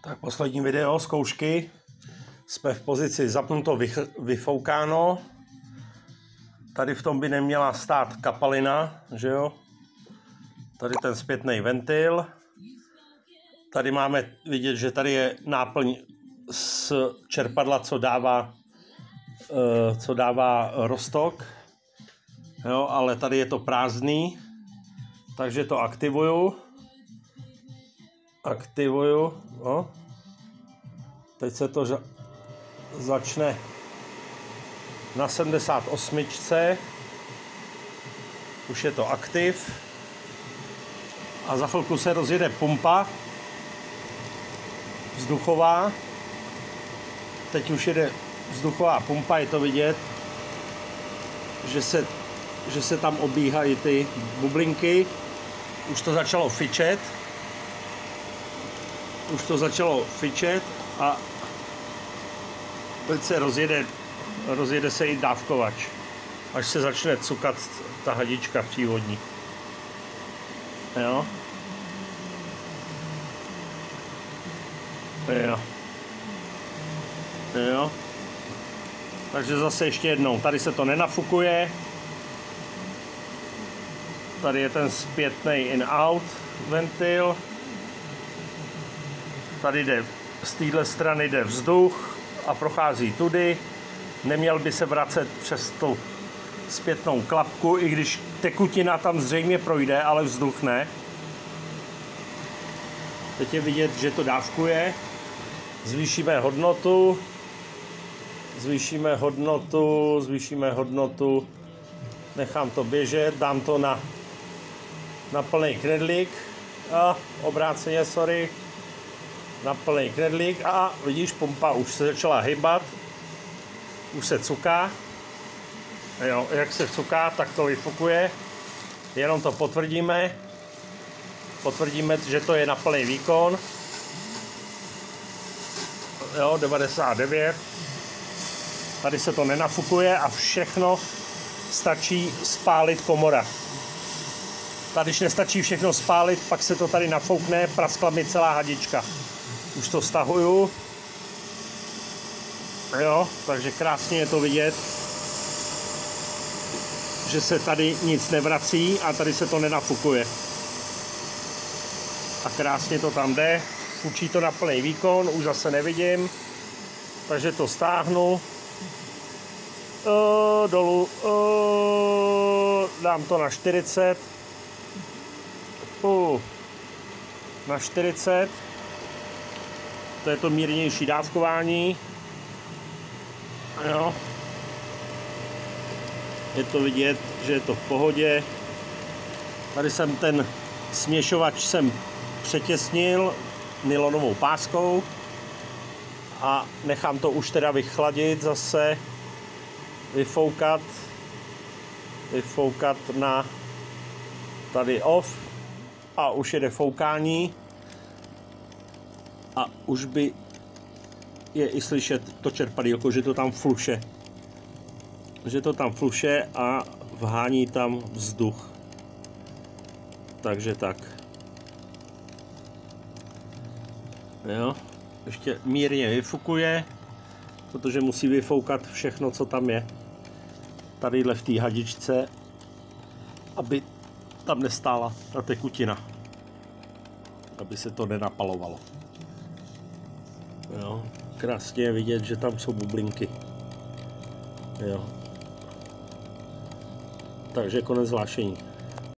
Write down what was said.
Tak poslední video zkoušky. Jsme v pozici zapnuto vyfoukáno. Tady v tom by neměla stát kapalina, že jo? Tady ten zpětný ventil. Tady máme vidět, že tady je náplň z čerpadla, co dává roztok. Jo, ale tady je to prázdný, takže to aktivuju. No. Teď se to začne na 78. Už je to aktiv. A za chvilku se rozjede pumpa vzduchová. Teď už jede vzduchová pumpa, je to vidět, že se tam obíhají ty bublinky. Už to začalo fičet. A teď se rozjede se i dávkovač, až se začne cukat ta hadička přívodní. Jo. Takže zase ještě jednou, tady se to nenafukuje. Tady je ten zpětný in-out ventil. Tady jde, z téhle strany jde vzduch a prochází tudy. Neměl by se vracet přes tu zpětnou klapku, i když tekutina tam zřejmě projde, ale vzduch ne. Teď je vidět, že to dávkuje. Zvýšíme hodnotu. Nechám to běžet, dám to na plný knedlík. Obráceně, sorry. Na plný knedlík a vidíš, pumpa už se začala hýbat. Už se cuká. Jo, jak se cuká, tak to vyfukuje. Jenom to potvrdíme. Že to je na plný výkon. Jo, 99. Tady se to nenafukuje a všechno stačí spálit komora. Tady, když nestačí všechno spálit, pak se to tady nafoukne, praskla mi celá hadička. Už to stahuju. Jo, takže krásně je to vidět, že se tady nic nevrací a tady se to nenafukuje. A krásně to tam jde. Fučí to na plný výkon, už zase nevidím. Takže to stáhnu. Dolů. Dám to na 40. Na 40. To je to mírnější dávkování. Jo. Je to vidět, že je to v pohodě. Tady jsem ten směšovač přetěsnil nylonovou páskou a nechám to už teda vychladit zase, vyfoukat na tady off a už jede foukání a už by je i slyšet to čerpadýlko, že to tam fluše a vhání tam vzduch. Takže tak. Jo, ještě mírně vyfukuje, protože musí vyfoukat všechno, co tam je. Tadyhle v té hadičce, aby tam nestála ta tekutina. Aby se to nenapalovalo. Jo, krásně je vidět, že tam jsou bublinky. Jo. Takže konec zvlášení.